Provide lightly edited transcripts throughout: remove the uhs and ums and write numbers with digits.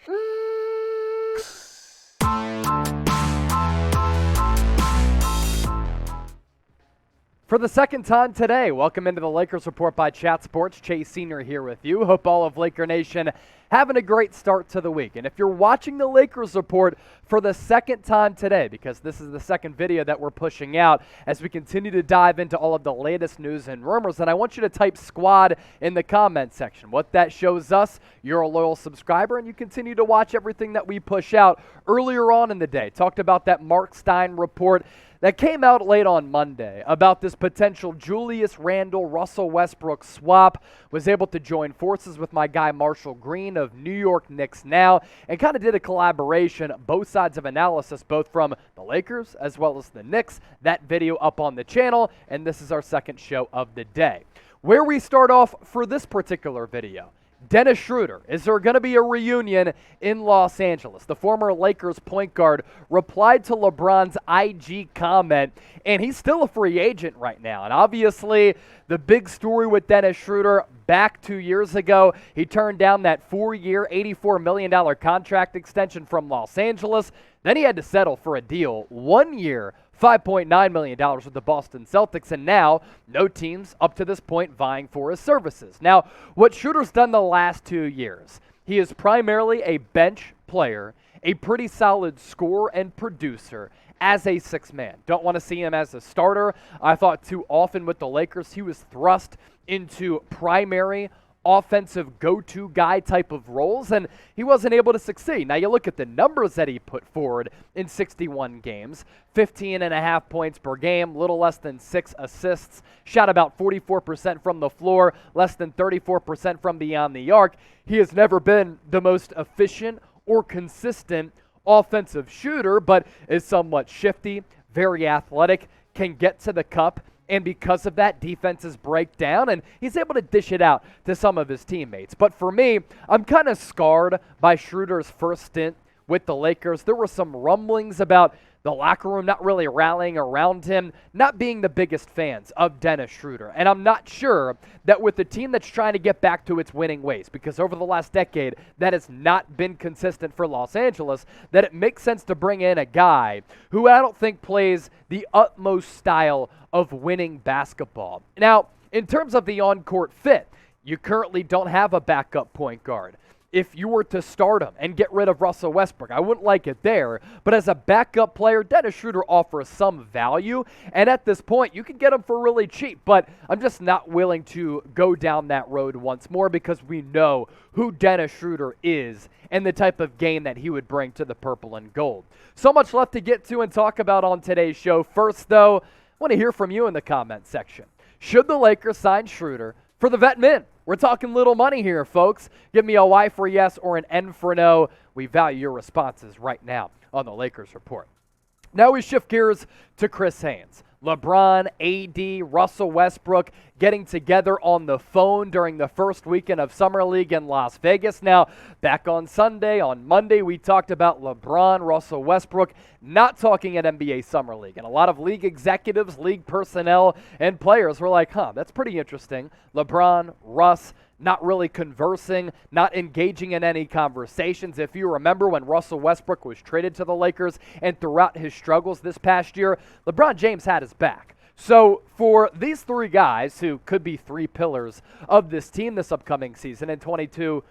For the second time today, welcome into the Lakers Report by Chat Sports. Chase Sr. here with you. Hope all of Laker Nation having a great start to the week. And if you're watching the Lakers Report for the second time today, because this is the second video that we're pushing out as we continue to dive into all of the latest news and rumors, then I want you to type squad in the comment section. What that shows us, you're a loyal subscriber and you continue to watch everything that we push out. Earlier on in the day, talked about that Mark Stein report that came out late on Monday about this potential Julius Randle-Russell Westbrook swap. Was able to join forces with my guy Marshall Green of New York Knicks Now and kind of did a collaboration, both sides of analysis, both from the Lakers as well as the Knicks. That video up on the channel, and this is our second show of the day. Where we start off for this particular video, Dennis Schroder. Is there going to be a reunion in Los Angeles? The former Lakers point guard replied to LeBron's IG comment, and he's still a free agent right now. And obviously, the big story with Dennis Schroder back 2 years ago, he turned down that 4-year, $84 million contract extension from Los Angeles. Then he had to settle for a deal 1 year, $5.9 million with the Boston Celtics, and now no teams up to this point vying for his services. Now, what Schroder's done the last 2 years, he is primarily a bench player, a pretty solid scorer and producer as a sixth man. Don't want to see him as a starter. I thought too often with the Lakers, he was thrust into primary offensive go-to guy type of roles, and he wasn't able to succeed. Now you look at the numbers that he put forward in 61 games, 15.5 points per game, little less than 6 assists, shot about 44% from the floor, less than 34% from beyond the arc. He has never been the most efficient or consistent offensive shooter, but is somewhat shifty, very athletic, can get to the cup, and because of that, defenses break down, and he's able to dish it out to some of his teammates. But for me, I'm kind of scarred by Schroder's first stint with the Lakers. There were some rumblings about the locker room not really rallying around him, not being the biggest fans of Dennis Schroder. And I'm not sure that with the team that's trying to get back to its winning ways, because over the last decade, that has not been consistent for Los Angeles, that it makes sense to bring in a guy who I don't think plays the utmost style of winning basketball. Now, in terms of the on-court fit, you currently don't have a backup point guard. If you were to start him and get rid of Russell Westbrook, I wouldn't like it there. But as a backup player, Dennis Schroder offers some value. And at this point, you can get him for really cheap. But I'm just not willing to go down that road once more because we know who Dennis Schroder is and the type of game that he would bring to the purple and gold. So much left to get to and talk about on today's show. First, though, I want to hear from you in the comment section. Should the Lakers sign Schroder for the vet min? We're talking little money here, folks. Give me a Y for yes or an N for no. We value your responses right now on the Lakers Report. Now we shift gears to Chris Haynes. LeBron, AD, Russell Westbrook getting together on the phone during the first weekend of Summer League in Las Vegas. Now, back on Sunday, on Monday, we talked about LeBron, Russell Westbrook not talking at NBA Summer League. And a lot of league executives, league personnel, and players were like, that's pretty interesting. LeBron, Russ, not really conversing, not engaging in any conversations. If you remember when Russell Westbrook was traded to the Lakers and throughout his struggles this past year, LeBron James had his back. So for these three guys who could be three pillars of this team this upcoming season in 22-23,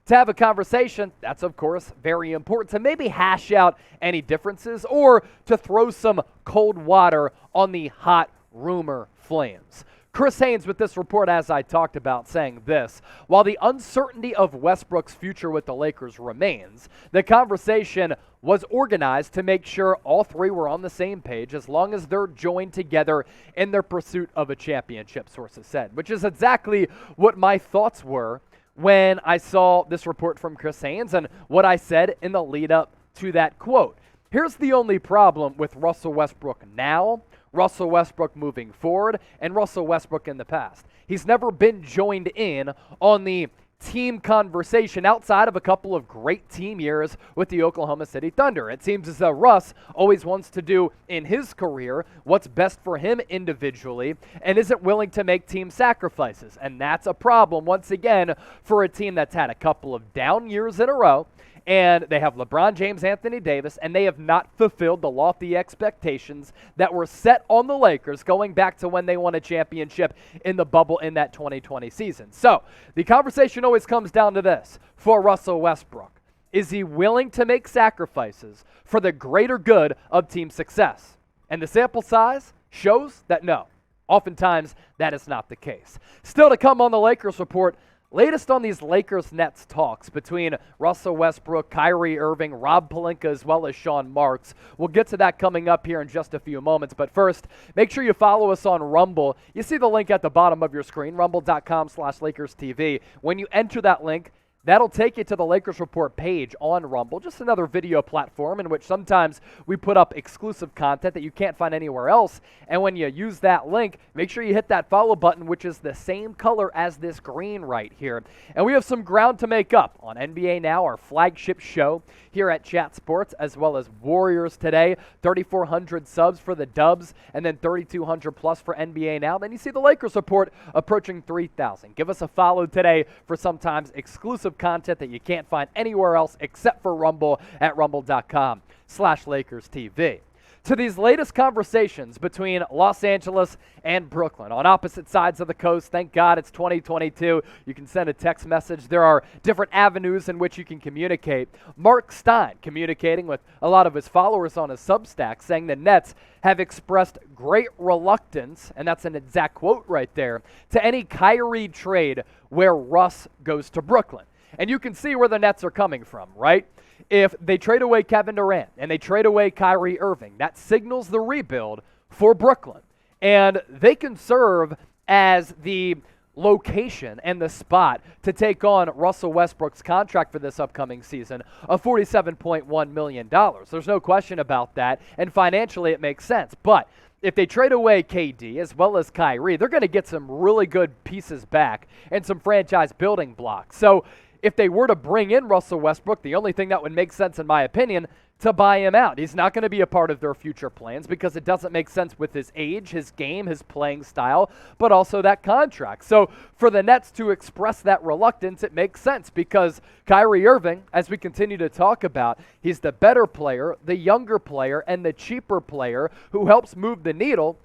to have a conversation, that's of course very important, to maybe hash out any differences or to throw some cold water on the hot rumor flames. Chris Haynes with this report, as I talked about, saying this: while the uncertainty of Westbrook's future with the Lakers remains, the conversation was organized to make sure all three were on the same page as long as they're joined together in their pursuit of a championship, sources said, which is exactly what my thoughts were when I saw this report from Chris Haynes and what I said in the lead up to that quote. Here's the only problem with Russell Westbrook now, Russell Westbrook moving forward, and Russell Westbrook in the past. He's never been joined in on the team conversation outside of a couple of great team years with the Oklahoma City Thunder. It seems as though Russ always wants to do in his career what's best for him individually and isn't willing to make team sacrifices. And that's a problem, once again, for a team that's had a couple of down years in a row. And they have LeBron James, Anthony Davis, and they have not fulfilled the lofty expectations that were set on the Lakers going back to when they won a championship in the bubble in that 2020 season. So the conversation always comes down to this for Russell Westbrook. Is he willing to make sacrifices for the greater good of team success? And the sample size shows that no. Oftentimes, that is not the case. Still to come on the Lakers report, latest on these Lakers-Nets talks between Russell Westbrook, Kyrie Irving, Rob Pelinka, as well as Sean Marks. We'll get to that coming up here in just a few moments. But first, make sure you follow us on Rumble. You see the link at the bottom of your screen, rumble.com/LakersTV. When you enter that link, that'll take you to the Lakers Report page on Rumble, just another video platform in which sometimes we put up exclusive content that you can't find anywhere else. And when you use that link, make sure you hit that follow button, which is the same color as this green right here. And we have some ground to make up on NBA Now, our flagship show here at Chat Sports, as well as Warriors Today, 3,400 subs for the Dubs, and then 3,200 plus for NBA Now. Then you see the Lakers Report approaching 3,000. Give us a follow today for sometimes exclusive content that you can't find anywhere else except for Rumble at rumble.com/LakersTV. To these latest conversations between Los Angeles and Brooklyn on opposite sides of the coast. Thank God it's 2022. You can send a text message. There are different avenues in which you can communicate. Mark Stein communicating with a lot of his followers on his Substack, saying the Nets have expressed great reluctance, and that's an exact quote right there, to any Kyrie trade where Russ goes to Brooklyn. And you can see where the Nets are coming from, right? If they trade away Kevin Durant and they trade away Kyrie Irving, that signals the rebuild for Brooklyn. And they can serve as the location and the spot to take on Russell Westbrook's contract for this upcoming season of $47.1 million. There's no question about that. And financially, it makes sense. But if they trade away KD as well as Kyrie, they're going to get some really good pieces back and some franchise building blocks. So if they were to bring in Russell Westbrook, the only thing that would make sense, in my opinion, to buy him out. He's not going to be a part of their future plans because it doesn't make sense with his age, his game, his playing style, but also that contract. So for the Nets to express that reluctance, it makes sense because Kyrie Irving, as we continue to talk about, he's the better player, the younger player, and the cheaper player who helps move the needle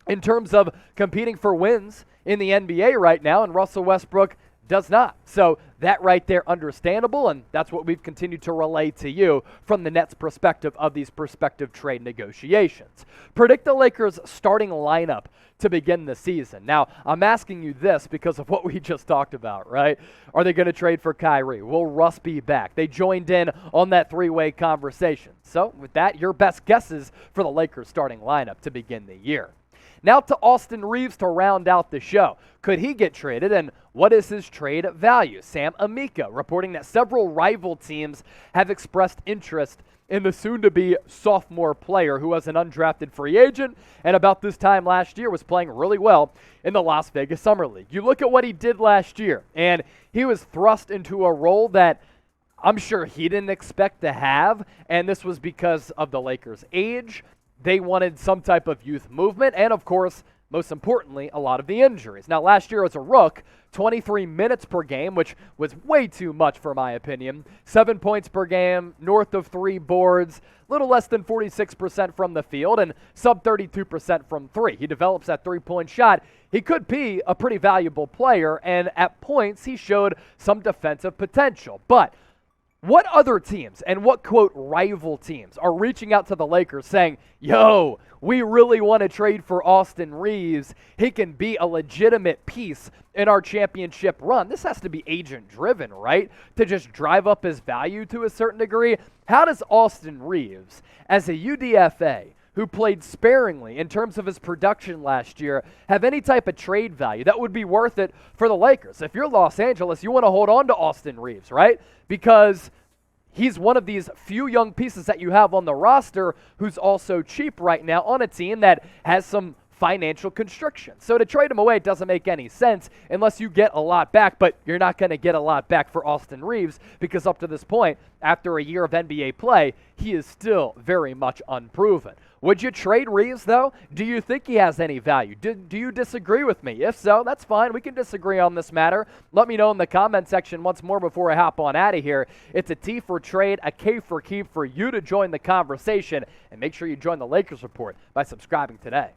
in terms of competing for wins in the NBA right now, and Russell Westbrook does not. So that right there, understandable, and that's what we've continued to relay to you from the Nets' perspective of these prospective trade negotiations. Predict the Lakers' starting lineup to begin the season. Now, I'm asking you this because of what we just talked about, right? Are they going to trade for Kyrie? Will Russ be back? They joined in on that three-way conversation. So with that, your best guesses for the Lakers' starting lineup to begin the year. Now to Austin Reaves to round out the show. Could he get traded, and what is his trade value? Sam Amico reporting that several rival teams have expressed interest in the soon-to-be sophomore player who was an undrafted free agent and about this time last year was playing really well in the Las Vegas Summer League. You look at what he did last year, and he was thrust into a role that I'm sure he didn't expect to have, and this was because of the Lakers' age. They wanted some type of youth movement, and of course, most importantly, a lot of the injuries. Now, last year as a rook, 23 minutes per game, which was way too much for my opinion. 7 points per game, north of 3 boards, little less than 46% from the field, and sub 32% from three. He develops that three-point shot. He could be a pretty valuable player, and at points, he showed some defensive potential. But what other teams and what, quote, rival teams are reaching out to the Lakers saying, yo, we really want to trade for Austin Reaves. He can be a legitimate piece in our championship run. This has to be agent-driven, right? To just drive up his value to a certain degree. How does Austin Reaves, as a UDFA, who played sparingly in terms of his production last year, have any type of trade value that would be worth it for the Lakers? If you're Los Angeles, you want to hold on to Austin Reaves, right? Because he's one of these few young pieces that you have on the roster who's also cheap right now on a team that has some financial constriction. So to trade him away doesn't make any sense unless you get a lot back, but you're not going to get a lot back for Austin Reaves because up to this point, after a year of NBA play, he is still very much unproven. Would you trade Reaves, though? Do you think he has any value? Do you disagree with me? If so, that's fine. We can disagree on this matter. Let me know in the comment section once more before I hop on out of here. It's a T for trade, a K for keep for you to join the conversation. And make sure you join the Lakers Report by subscribing today.